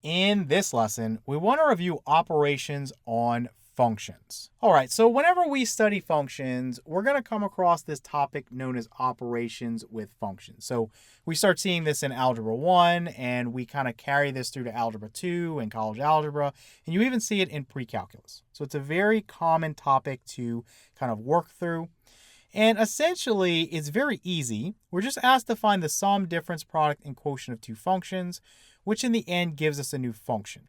In this lesson, we want to review operations on functions. All right, so whenever we study functions, we're going to come across this topic known as operations with functions. So we start seeing this in Algebra 1, and we kind of carry this through to Algebra 2 and college algebra, and you even see it in pre-calculus. So it's a very common topic to kind of work through. And essentially, it's very easy. We're just asked to find the sum, difference, product, and quotient of two functions, which in the end gives us a new function.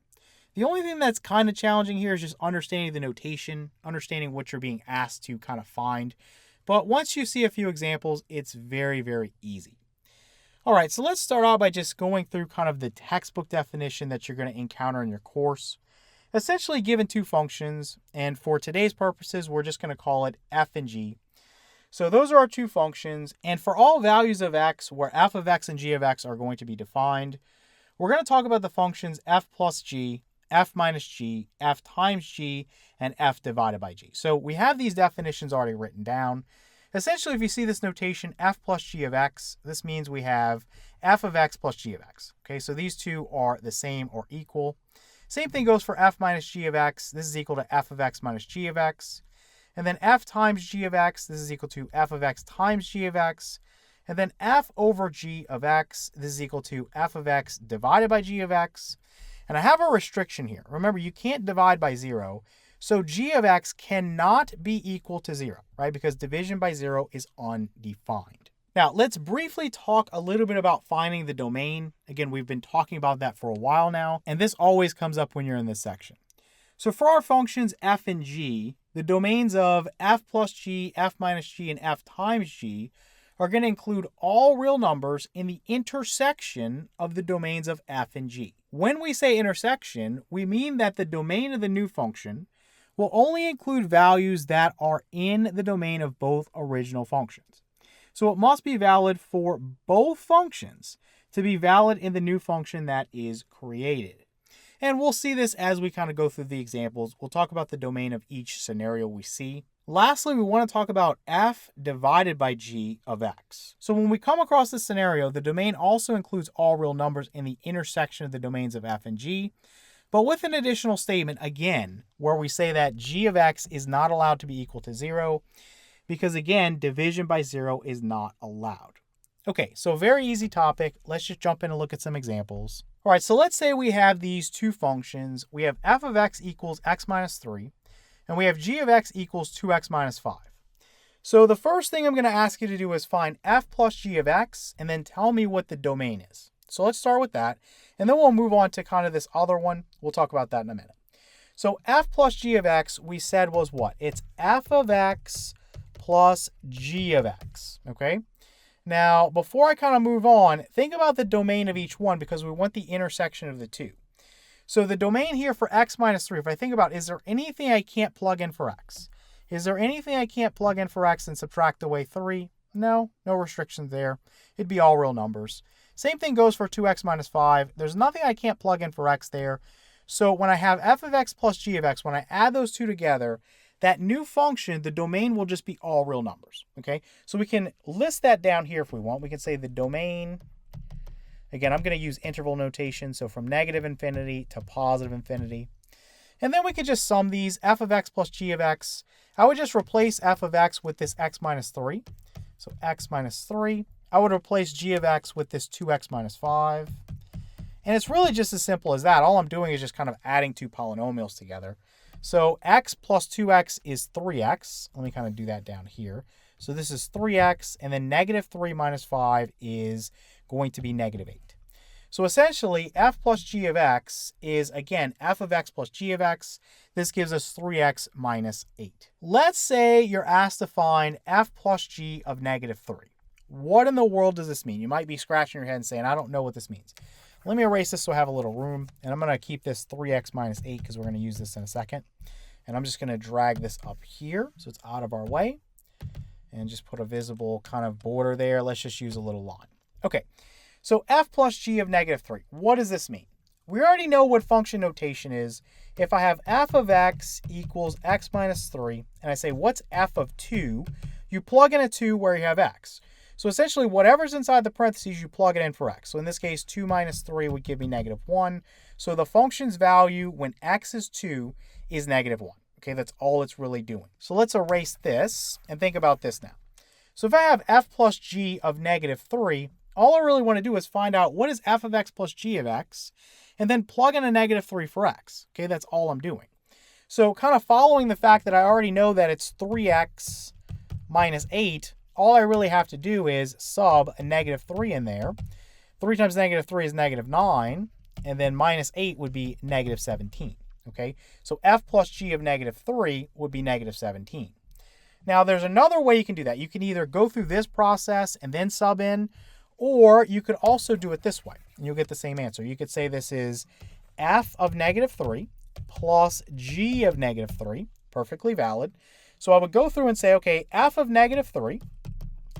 The only thing that's kind of challenging here is just understanding the notation, understanding what you're being asked to kind of find. But once you see a few examples, it's very, very easy. All right, so let's start out by just going through kind of the textbook definition that you're going to encounter in your course. Essentially given two functions, and for today's purposes, we're just going to call it f and g. So those are our two functions, and for all values of x where f of x and g of x are going to be defined, we're going to talk about the functions f plus g, f minus g, f times g, and f divided by g. So we have these definitions already written down. Essentially, if you see this notation, f plus g of x, this means we have f of x plus g of x. Okay, so these two are the same or equal. Same thing goes for f minus g of x. This is equal to f of x minus g of x. And then f times g of x, this is equal to f of x times g of x. And then f over g of x, this is equal to f of x divided by g of x. And I have a restriction here. Remember, you can't divide by 0. So g of x cannot be equal to 0, right? Because division by 0 is undefined. Now, let's briefly talk a little bit about finding the domain. Again, we've been talking about that for a while now, and this always comes up when you're in this section. So for our functions f and g, the domains of f plus g, f minus g, and f times g are going to include all real numbers in the intersection of the domains of f and g. When we say intersection, we mean that the domain of the new function will only include values that are in the domain of both original functions. So it must be valid for both functions to be valid in the new function that is created. And we'll see this as we kind of go through the examples. We'll talk about the domain of each scenario we see. Lastly, we want to talk about f divided by g of x. So when we come across this scenario, the domain also includes all real numbers in the intersection of the domains of f and g, but with an additional statement, again, where we say that g of x is not allowed to be equal to 0, because again, division by 0 is not allowed. Okay, so very easy topic. Let's just jump in and look at some examples. All right, so let's say we have these two functions. We have f of x equals x minus 3, and we have g of x equals 2x minus 5. So the first thing I'm going to ask you to do is find f plus g of x, and then tell me what the domain is. So let's start with that, and then we'll move on to kind of this other one. We'll talk about that in a minute. So f plus g of x, we said was what? It's f of x plus g of x, okay? Now, before I kind of move on, think about the domain of each one because we want the intersection of the two. So the domain here for x minus 3, if I think about, is there anything I can't plug in for x? Is there anything I can't plug in for x and subtract away 3? No restrictions there. It'd be all real numbers. Same thing goes for 2x minus 5. There's nothing I can't plug in for x there. So when I have f of x plus g of x, when I add those two together, that new function, the domain will just be all real numbers, okay? So we can list that down here if we want. We can say the domain, again, I'm going to use interval notation, so from negative infinity to positive infinity. And then we could just sum these, f of x plus g of x. I would just replace f of x with this x minus 3. So x minus 3. I would replace g of x with this 2x minus 5. And it's really just as simple as that. All I'm doing is just kind of adding two polynomials together. So x plus 2x is 3x. Let me kind of do that down here. So this is 3x, and then negative 3 minus 5 is going to be negative 8. So essentially, f plus g of x is, again, f of x plus g of x. This gives us 3x minus 8. Let's say you're asked to find f plus g of negative 3. What in the world does this mean? You might be scratching your head and saying, I don't know what this means. Let me erase this so I have a little room, and I'm going to keep this 3x minus 8 because we're going to use this in a second. And I'm just going to drag this up here so it's out of our way and just put a visible kind of border there. Let's just use a little line. Okay, so f plus g of negative 3. What does this mean? We already know what function notation is. If I have f of x equals x minus 3, and I say, what's f of 2? You plug in a 2 where you have x. So essentially, whatever's inside the parentheses, you plug it in for x. So in this case, 2 minus 3 would give me negative 1. So the function's value when x is 2 is negative 1. Okay, that's all it's really doing. So let's erase this and think about this now. So if I have f plus g of negative 3, all I really want to do is find out what is f of x plus g of x, and then plug in a negative 3 for x. Okay, that's all I'm doing. So kind of following the fact that I already know that it's 3x minus 8, all I really have to do is sub a negative 3 in there. 3 times negative 3 is negative 9, and then minus 8 would be negative 17. Okay, so f plus g of negative 3 would be negative 17. Now, there's another way you can do that. You can either go through this process and then sub in, or you could also do it this way, and you'll get the same answer. You could say this is f of negative 3 plus g of negative 3, perfectly valid. So I would go through and say, okay, f of negative 3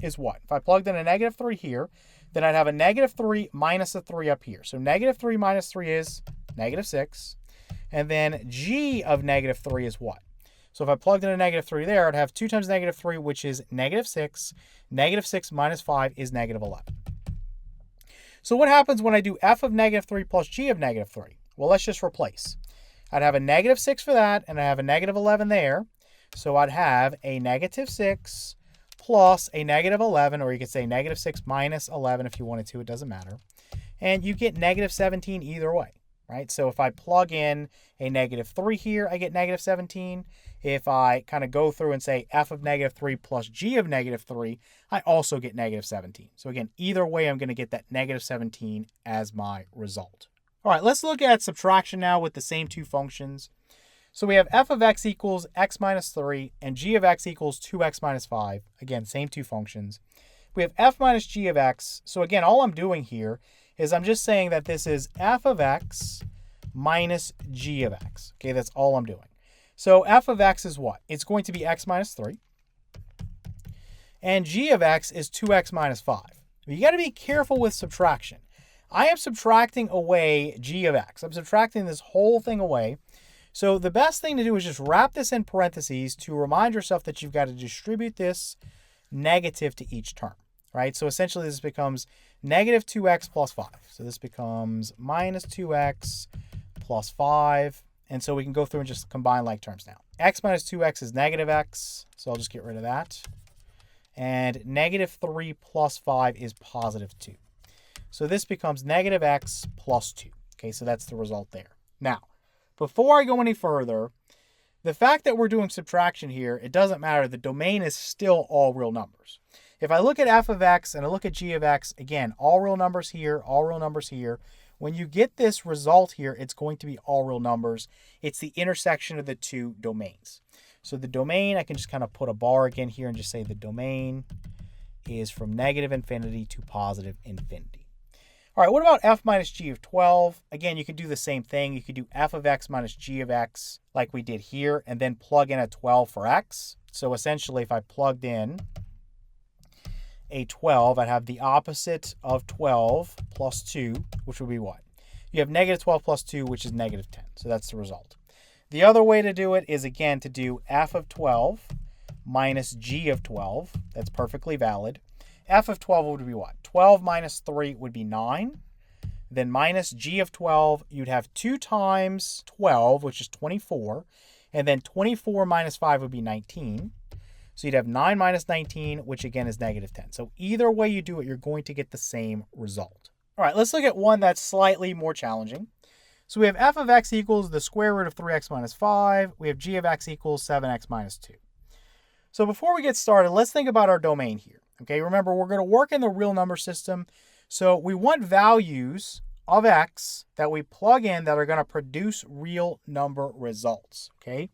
is what? If I plugged in a negative 3 here, then I'd have a negative 3 minus a 3 up here. So negative 3 minus 3 is negative 6. And then g of negative 3 is what? So if I plugged in a negative 3 there, I'd have 2 times negative 3, which is negative 6. Negative 6 minus 5 is negative 11. So what happens when I do f of negative 3 plus g of negative 3? Well, let's just replace. I'd have a negative 6 for that, and I have a negative 11 there. So I'd have a negative 6 plus a negative 11, or you could say negative 6 minus 11 if you wanted to. It doesn't matter. And you get negative 17 either way, right? So if I plug in a negative 3 here, I get negative 17. If I kind of go through and say f of negative 3 plus g of negative 3, I also get negative 17. So again, either way, I'm going to get that negative 17 as my result. All right, let's look at subtraction now with the same two functions. So we have f of x equals x minus 3 and g of x equals 2x minus 5. Again, same two functions. We have f minus g of x. So again, all I'm doing here is I'm just saying that this is f of x minus g of x. Okay, that's all I'm doing. So f of x is what? It's going to be x minus 3. And g of x is 2x minus 5. You got to be careful with subtraction. I am subtracting away g of x. I'm subtracting this whole thing away. So the best thing to do is just wrap this in parentheses to remind yourself that you've got to distribute this negative to each term, right? So essentially this becomes negative 2x plus 5. So this becomes minus 2x plus 5. And so we can go through and just combine like terms now. X minus 2x is negative x. So I'll just get rid of that. And negative 3 plus 5 is positive 2. So this becomes negative x plus 2. Okay, so that's the result there. Now, before I go any further, the fact that we're doing subtraction here, it doesn't matter. The domain is still all real numbers. If I look at f of x and I look at g of x, again, all real numbers here, all real numbers here. When you get this result here, it's going to be all real numbers. It's the intersection of the two domains. So the domain, I can just kind of put a bar again here and just say the domain is from negative infinity to positive infinity. All right, what about f minus g of 12? Again, you could do the same thing. You could do f of x minus g of x like we did here, and then plug in a 12 for x. So essentially, if I plugged in a 12, I'd have the opposite of 12 plus 2, which would be what? You have negative 12 plus 2, which is negative 10. So that's the result. The other way to do it is, again, to do f of 12 minus g of 12. That's perfectly valid. F of 12 would be what? 12 minus 3 would be 9. Then minus g of 12, you'd have 2 times 12, which is 24. And then 24 minus 5 would be 19. So you'd have 9 minus 19, which again is negative 10. So either way you do it, you're going to get the same result. All right, let's look at one that's slightly more challenging. So we have f of x equals the square root of 3x minus 5. We have g of x equals 7x minus 2. So before we get started, let's think about our domain here. Okay, remember, we're going to work in the real number system. So we want values of x that we plug in that are going to produce real number results. Okay,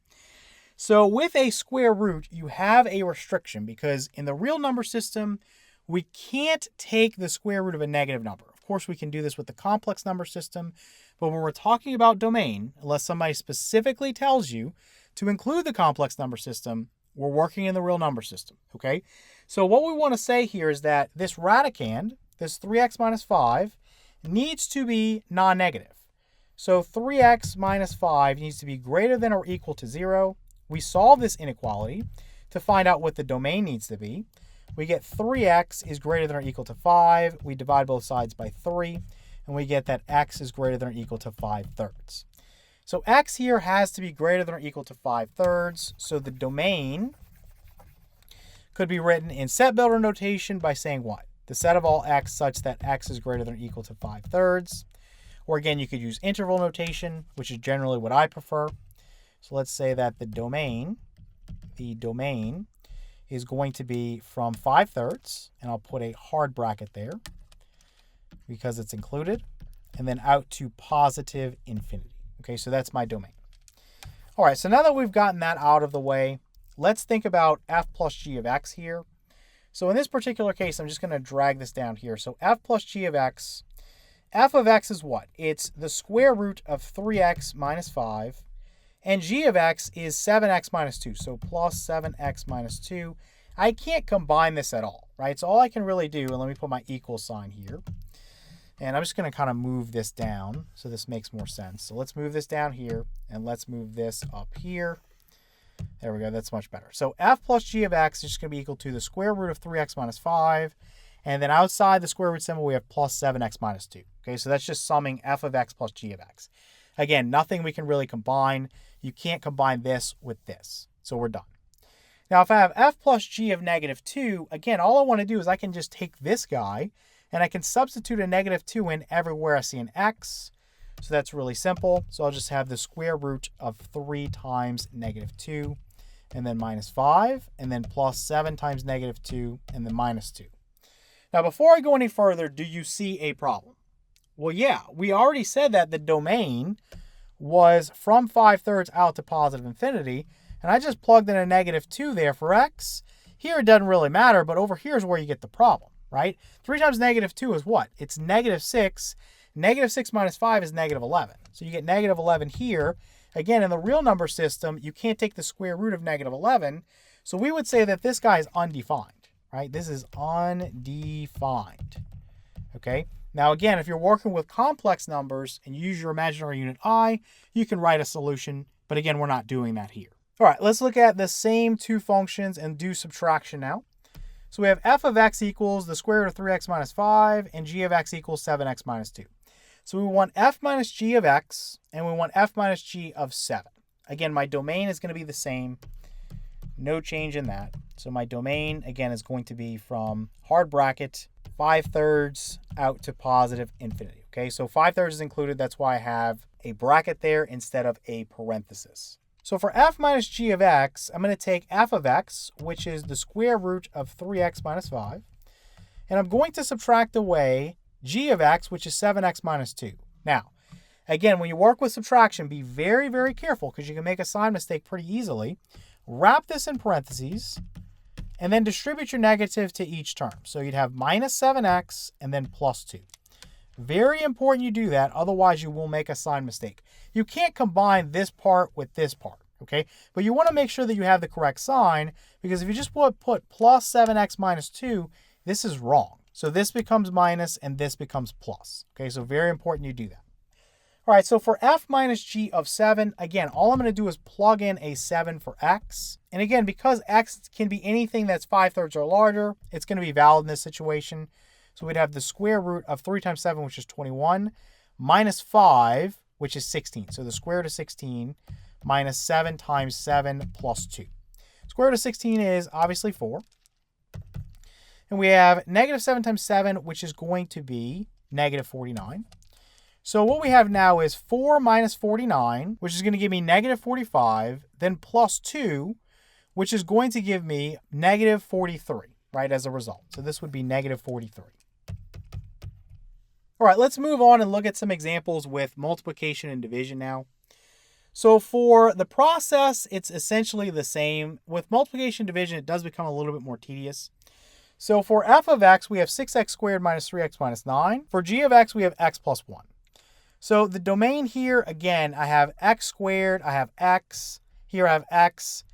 so with a square root, you have a restriction because in the real number system, we can't take the square root of a negative number. Of course, we can do this with the complex number system, but when we're talking about domain, unless somebody specifically tells you to include the complex number system, we're working in the real number system, okay? So what we want to say here is that this radicand, this 3x minus 5, needs to be non-negative. So 3x minus 5 needs to be greater than or equal to 0. We solve this inequality to find out what the domain needs to be. We get 3x is greater than or equal to 5. We divide both sides by 3. and we get that x is greater than or equal to 5/3. So x here has to be greater than or equal to 5/3. So the domain could be written in set builder notation by saying what? The set of all x such that x is greater than or equal to 5/3. Or again, you could use interval notation, which is generally what I prefer. So let's say that the domain is going to be from 5/3, and I'll put a hard bracket there because it's included, and then out to positive infinity. Okay, so that's my domain. All right, so now that we've gotten that out of the way, let's think about f plus g of x here. So in this particular case, I'm just going to drag this down here. So f plus g of x, f of x is what? It's the square root of 3x minus 5. And g of x is 7x minus 2. So plus 7x minus 2. I can't combine this at all, right? So all I can really do, and let me put my equal sign here. And I'm just going to kind of move this down so this makes more sense. So let's move this down here, and let's move this up here. There we go. That's much better. So f plus g of x is just going to be equal to the square root of 3x minus 5. And then outside the square root symbol, we have plus 7x minus 2. Okay, so that's just summing f of x plus g of x. Again, nothing we can really combine. You can't combine this with this. So we're done. Now, if I have f plus g of negative 2, again, all I want to do is I can just take this guy, and I can substitute a negative 2 in everywhere I see an x. So that's really simple. So I'll just have the square root of 3 times negative 2, and then minus 5, and then plus 7 times negative 2, and then minus 2. Now, before I go any further, do you see a problem? Well, yeah, we already said that the domain was from 5/3 out to positive infinity, and I just plugged in a negative 2 there for x. Here it doesn't really matter, but over here is where you get the problem, right? 3 times negative 2 is what? It's negative 6. Negative 6 minus 5 is negative 11. So you get negative 11 here. Again, in the real number system, you can't take the square root of negative 11. So we would say that this guy is undefined, right? This is undefined, okay? Now, again, if you're working with complex numbers and you use your imaginary unit I, you can write a solution. But again, we're not doing that here. All right, let's look at the same two functions and do subtraction now. So we have f of x equals the square root of 3x minus 5, and g of x equals 7x minus 2. So we want f minus g of x, and we want f minus g of 7. Again, my domain is going to be the same. No change in that. So my domain, again, is going to be from hard bracket 5/3 out to positive infinity. Okay, so 5/3 is included. That's why I have a bracket there instead of a parenthesis. So for f minus g of x, I'm going to take f of x, which is the square root of 3x minus 5. And I'm going to subtract away g of x, which is 7x minus 2. Now, again, when you work with subtraction, be very, very careful because you can make a sign mistake pretty easily. Wrap this in parentheses, and then distribute your negative to each term. So you'd have minus 7x and then plus 2. Very important you do that, otherwise you will make a sign mistake. You can't combine this part with this part, okay? But you want to make sure that you have the correct sign, because if you just put plus 7x minus 2, this is wrong. So this becomes minus and this becomes plus, okay? So very important you do that. All right, so for f minus g of 7, again, all I'm going to do is plug in a 7 for x. And again, because x can be anything that's 5/3 or larger, it's going to be valid in this situation. So we'd have the square root of 3 times 7, which is 21, minus 5, which is 16. So the square root of 16 minus 7 times 7 plus 2. Square root of 16 is obviously 4. And we have negative 7 times 7, which is going to be negative 49. So what we have now is 4 minus 49, which is going to give me negative 45, then plus 2, which is going to give me negative 43, right, as a result. So this would be negative 43. All right, let's move on and look at some examples with multiplication and division now. So for the process, it's essentially the same. With multiplication and division, it does become a little bit more tedious. So for f of x, we have 6x squared minus 3x minus 9. For g of x, we have x plus 1. So the domain here, again, I have x squared, I have x. Here I have x.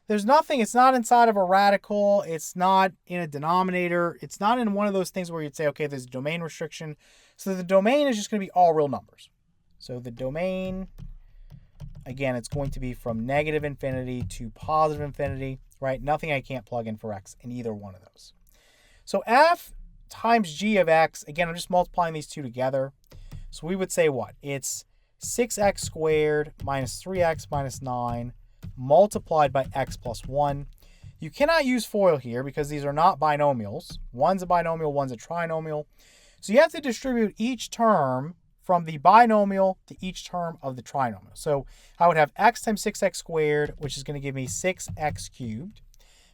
There's nothing, it's not inside of a radical. It's not in a denominator. It's not in one of those things where you'd say, okay, there's a domain restriction. So the domain is just going to be all real numbers. So the domain, again, it's going to be from negative infinity to positive infinity, right? Nothing I can't plug in for x in either one of those. So f times g of x, again, I'm just multiplying these two together. So we would say what? It's 6x squared minus 3x minus 9 multiplied by x plus 1. You cannot use FOIL here because these are not binomials. One's a binomial, one's a trinomial. So you have to distribute each term from the binomial to each term of the trinomial. So I would have x times 6x squared, which is going to give me 6x cubed.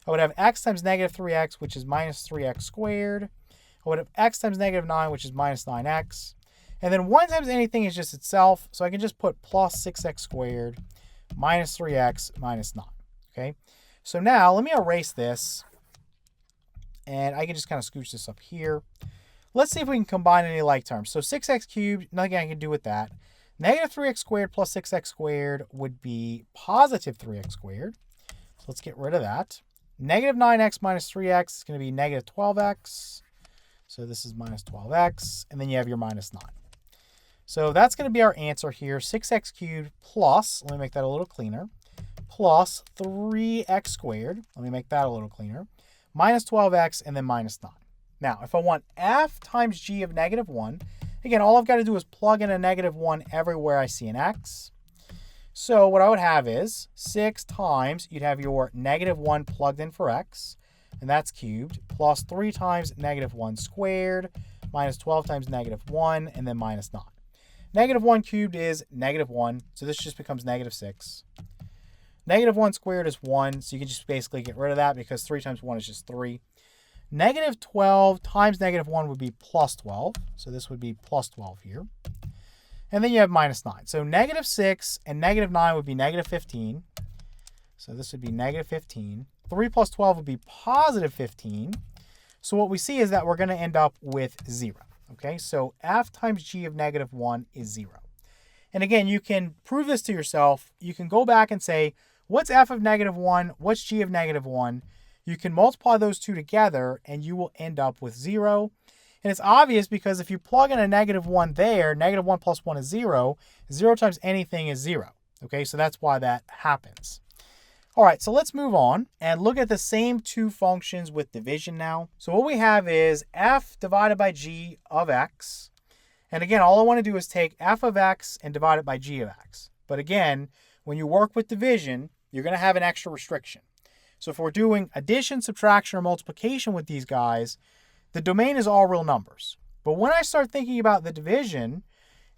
I would have x times negative 3x, which is minus 3x squared. I would have x times negative 9, which is minus 9x. And then 1 times anything is just itself, so I can just put plus 6x squared minus 3x minus 9, okay? So now let me erase this, and I can just kind of scooch this up here. Let's see if we can combine any like terms. So 6x cubed, nothing I can do with that. Negative 3x squared plus 6x squared would be positive 3x squared. So let's get rid of that. Negative 9x minus 3x is going to be negative 12x. So this is minus 12x, and then you have your minus 9. So that's going to be our answer here, 6x cubed plus, let me make that a little cleaner, plus 3x squared, let me make that a little cleaner, minus 12x, and then minus 9. Now, if I want f times g of negative 1, again, all I've got to do is plug in a negative 1 everywhere I see an x. So what I would have is 6 times, you'd have your negative 1 plugged in for x, and that's cubed, plus 3 times negative 1 squared, minus 12 times negative 1, and then minus 9. Negative 1 cubed is negative 1, so this just becomes negative 6. Negative 1 squared is 1, so you can just basically get rid of that because 3 times 1 is just 3. Negative 12 times negative 1 would be plus 12, so this would be plus 12 here. And then you have minus 9. So negative 6 and negative 9 would be negative 15. So this would be negative 15. 3 plus 12 would be positive 15. So what we see is that we're going to end up with 0. Okay, so f times g of negative 1 is 0. And again, you can prove this to yourself. You can go back and say, what's f of negative 1? What's g of negative 1? You can multiply those two together, and you will end up with 0. And it's obvious because if you plug in a negative 1 there, negative 1 plus 1 is 0. 0 times anything is 0. Okay, so that's why that happens. All right, so let's move on and look at the same two functions with division now. So what we have is f divided by g of x. And again, all I want to do is take f of x and divide it by g of x. But again, when you work with division, you're going to have an extra restriction. So if we're doing addition, subtraction, or multiplication with these guys, the domain is all real numbers. But when I start thinking about the division,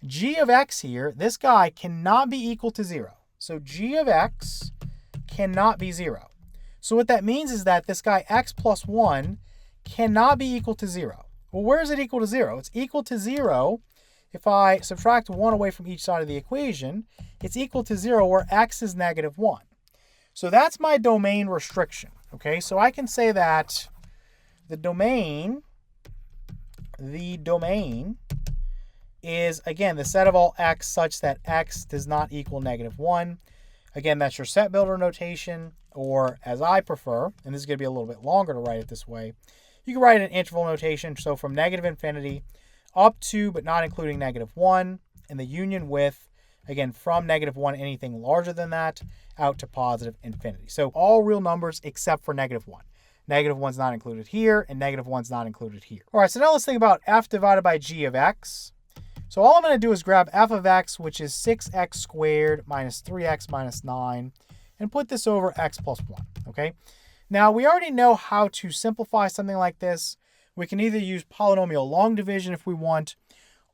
g of x here, this guy cannot be equal to 0. So g of x cannot be 0. So what that means is that this guy x plus 1 cannot be equal to 0. Well, where is it equal to 0? It's equal to 0 if I subtract 1 away from each side of the equation. It's equal to 0 where x is negative 1. So that's my domain restriction. Okay, so I can say that the domain is, again, the set of all x such that x does not equal negative 1. Again, that's your set builder notation, or as I prefer, and this is going to be a little bit longer to write it this way, you can write an interval notation, so from negative infinity up to, but not including negative 1, and the union with, again, from negative 1, anything larger than that, out to positive infinity. So all real numbers except for negative 1. Negative 1's not included here, and negative 1's not included here. All right, so now let's think about f divided by g of x. So all I'm going to do is grab f of x, which is 6x squared minus 3x minus 9, and put this over x plus 1, okay? Now, we already know how to simplify something like this. We can either use polynomial long division if we want,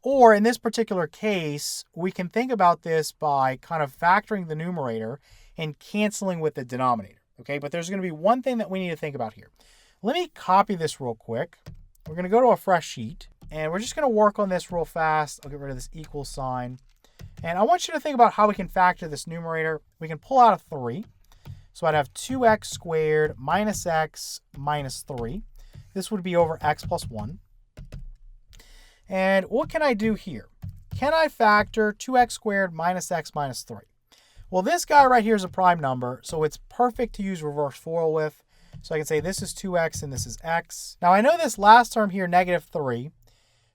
or in this particular case, we can think about this by kind of factoring the numerator and canceling with the denominator, okay? But there's going to be one thing that we need to think about here. Let me copy this real quick. We're going to go to a fresh sheet, and we're just going to work on this real fast. I'll get rid of this equal sign. And I want you to think about how we can factor this numerator. We can pull out a 3. So I'd have 2x squared minus x minus 3. This would be over x plus 1. And what can I do here? Can I factor 2x squared minus x minus 3? Well, this guy right here is a prime number, so it's perfect to use reverse FOIL with. So I can say this is 2x and this is x. Now I know this last term here, negative 3.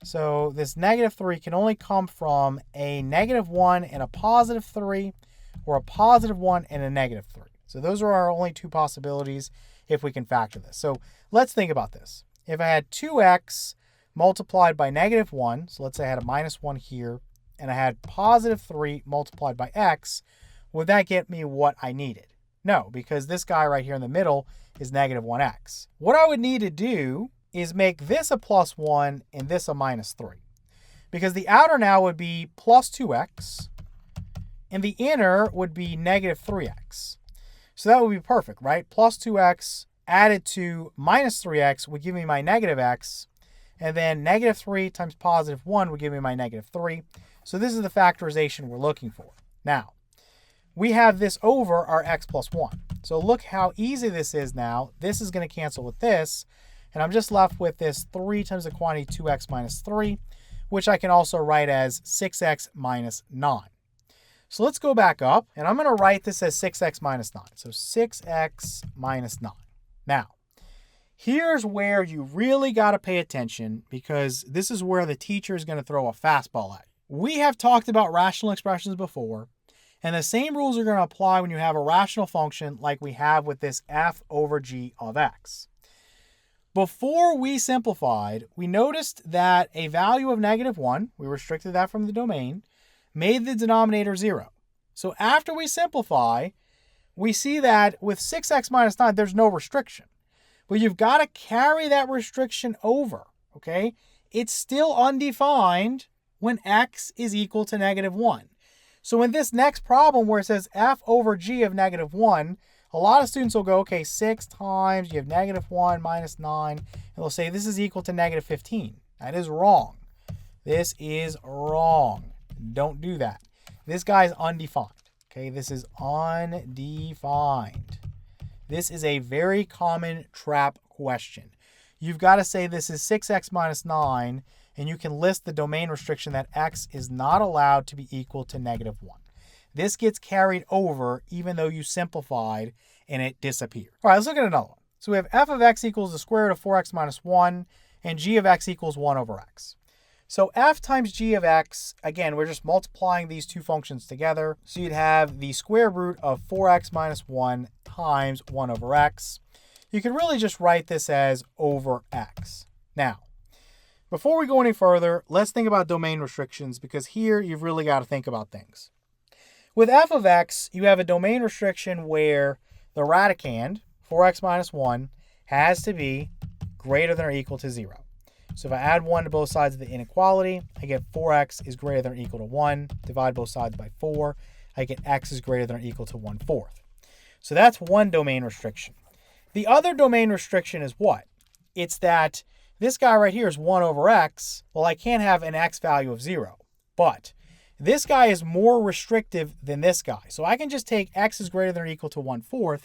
So this negative 3 can only come from a negative 1 and a positive 3, or a positive 1 and a negative 3. So those are our only two possibilities if we can factor this. So let's think about this. If I had 2x multiplied by negative 1. So let's say I had a minus 1 here, and I had positive 3 multiplied by x. Would that get me what I needed? No, because this guy right here in the middle is negative 1x. What I would need to do is make this a plus 1 and this a minus 3. Because the outer now would be plus 2x, and the inner would be negative 3x. So that would be perfect, right? Plus 2x added to minus 3x would give me my negative x, and then negative 3 times positive 1 would give me my negative 3. So this is the factorization we're looking for. Now, we have this over our x plus 1. So look how easy this is now. This is going to cancel with this, and I'm just left with this 3 times the quantity 2x minus 3, which I can also write as 6x minus 9. So let's go back up, and I'm going to write this as 6x minus 9. So 6x minus 9. Now, here's where you really got to pay attention, because this is where the teacher is going to throw a fastball at you. We have talked about rational expressions before, and the same rules are going to apply when you have a rational function like we have with this f over g of x. Before we simplified, we noticed that a value of negative 1, we restricted that from the domain, made the denominator 0. So after we simplify, we see that with 6x minus 9, there's no restriction. But you've got to carry that restriction over, okay? It's still undefined when x is equal to negative 1. So in this next problem where it says f over g of negative 1, a lot of students will go, okay, 6 times, you have negative 1 minus 9, and they'll say this is equal to negative 15. That is wrong. This is wrong. Don't do that. This guy is undefined. Okay, this is undefined. This is a very common trap question. You've got to say this is 6x minus 9, and you can list the domain restriction that x is not allowed to be equal to negative 1. This gets carried over even though you simplified and it disappeared. All right, let's look at another one. So we have f of x equals the square root of 4x minus 1, and g of x equals 1 over x. So f times g of x, again, we're just multiplying these two functions together. So you'd have the square root of 4x minus 1 times 1 over x. You can really just write this as over x. Now, before we go any further, let's think about domain restrictions, because here you've really got to think about things. With f of x, you have a domain restriction where the radicand, 4x minus 1, has to be greater than or equal to 0. So if I add 1 to both sides of the inequality, I get 4x is greater than or equal to 1. Divide both sides by 4, I get x is greater than or equal to 1/4. So that's one domain restriction. The other domain restriction is what? It's that this guy right here is 1 over x. Well, I can't have an x value of 0. But this guy is more restrictive than this guy. So I can just take x is greater than or equal to 1/4,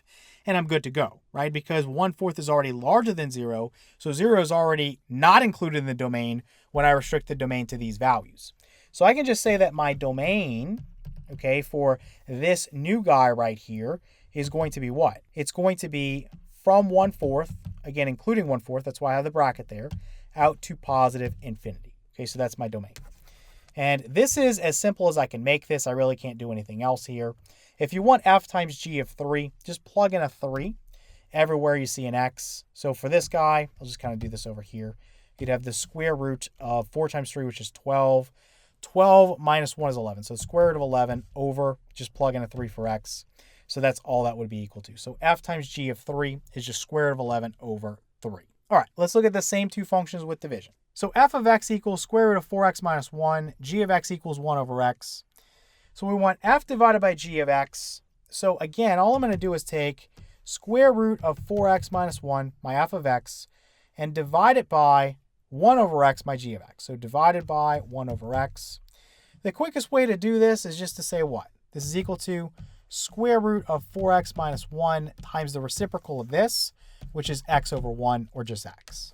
and I'm good to go, right? Because 1/4 is already larger than 0, so 0 is already not included in the domain when I restrict the domain to these values. So I can just say that my domain, okay, for this new guy right here is going to be what? It's going to be from 1/4, again, including 1/4, that's why I have the bracket there, out to positive infinity. Okay, so that's my domain. And this is as simple as I can make this. I really can't do anything else here. If you want f times g of 3, just plug in a 3 everywhere you see an x. So for this guy, I'll just kind of do this over here. You'd have the square root of 4 times 3, which is 12. 12 minus 1 is 11. So square root of 11 over, just plug in a 3 for x. So that's all that would be equal to. So f times g of 3 is just square root of 11 over 3. All right, let's look at the same two functions with division. So f of x equals square root of 4x minus 1. G of x equals 1 over x. So we want f divided by g of x. So again, all I'm going to do is take square root of 4x minus 1, my f of x, and divide it by 1 over x, my g of x. So divided by 1 over x. The quickest way to do this is just to say what? This is equal to square root of 4x minus 1 times the reciprocal of this, which is x over 1, or just x.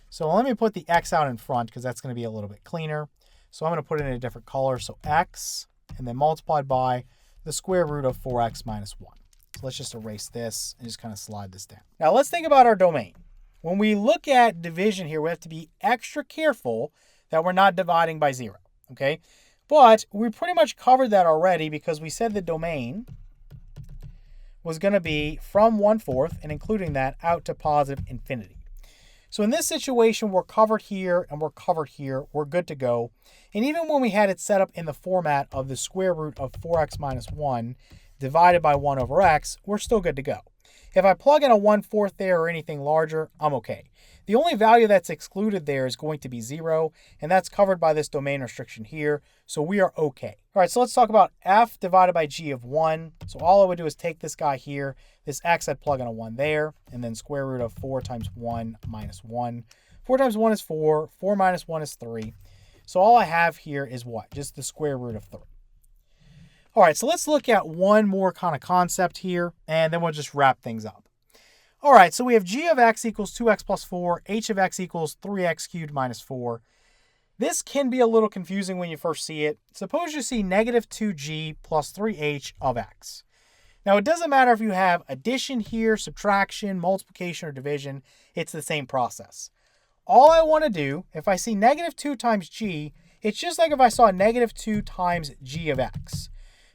So let me put the x out in front because that's going to be a little bit cleaner. So I'm going to put it in a different color. So x, and then multiplied by the square root of 4x minus 1. So let's just erase this and just kind of slide this down. Now let's think about our domain. When we look at division here, we have to be extra careful that we're not dividing by 0, okay? But we pretty much covered that already because we said the domain was going to be from 1/4 and including that out to positive infinity. So in this situation, we're covered here and we're covered here. We're good to go. And even when we had it set up in the format of the square root of 4x minus 1 divided by 1 over x, we're still good to go. If I plug in a 1/4 there or anything larger, I'm okay. The only value that's excluded there is going to be 0, and that's covered by this domain restriction here, so we are okay. All right, so let's talk about f divided by g of 1. So all I would do is take this guy here, this x, I'd plug in a 1 there, and then square root of 4 times 1 minus 1. 4 times 1 is 4, 4 minus 1 is 3. So all I have here is what? Just the square root of 3. All right, so let's look at one more kind of concept here, and then we'll just wrap things up. All right, so we have g of x equals 2x plus 4, h of x equals 3x cubed minus 4. This can be a little confusing when you first see it. Suppose you see negative 2g plus 3h of x. Now, it doesn't matter if you have addition here, subtraction, multiplication, or division. It's the same process. All I want to do, if I see negative 2 times g, it's just like if I saw negative 2 times g of x.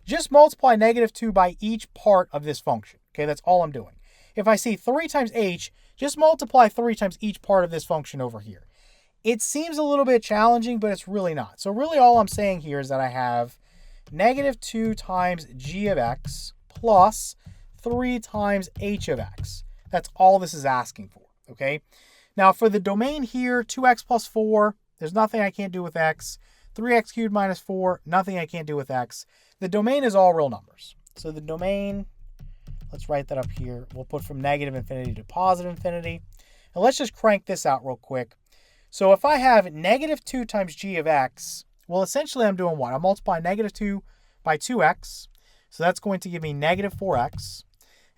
Just multiply negative 2 by each part of this function. Okay, that's all I'm doing. If I see 3 times h, just multiply 3 times each part of this function over here. It seems a little bit challenging, but it's really not. So really all I'm saying here is that I have negative 2 times g of x plus 3 times h of x. That's all this is asking for, okay? Now for the domain here, 2x plus 4, there's nothing I can't do with x. 3x cubed minus 4, nothing I can't do with x. The domain is all real numbers. So the domain, let's write that up here. We'll put from negative infinity to positive infinity. And let's just crank this out real quick. So if I have negative 2 times g of x, well, essentially I'm doing what? I'm multiplying negative 2 by 2x. So that's going to give me negative 4x.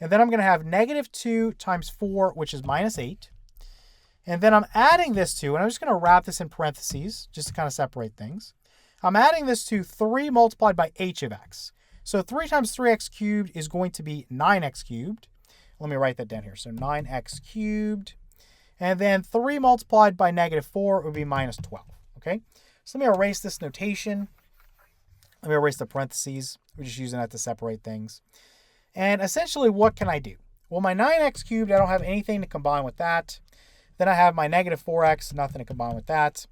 And then I'm going to have negative 2 times 4, which is minus 8. And then I'm adding this to, and I'm just going to wrap this in parentheses just to kind of separate things. I'm adding this to 3 multiplied by h of x. So 3 times 3x cubed is going to be 9x cubed. Let me write that down here. So 9x cubed. And then 3 multiplied by negative 4 would be minus 12. Okay? So let me erase this notation. Let me erase the parentheses. We're just using that to separate things. And essentially, what can I do? Well, my 9x cubed, I don't have anything to combine with that. Then I have my negative 4x, nothing to combine with that.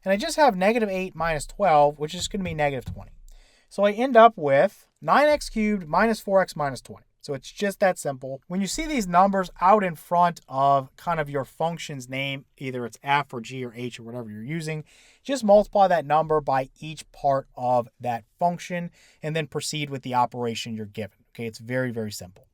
And I just have negative 8 minus 12, which is going to be negative 20. So I end up with 9x cubed minus 4x minus 20. So it's just that simple. When you see these numbers out in front of kind of your function's name, either it's f or g or h or whatever you're using, just multiply that number by each part of that function and then proceed with the operation you're given. Okay, it's very, very simple.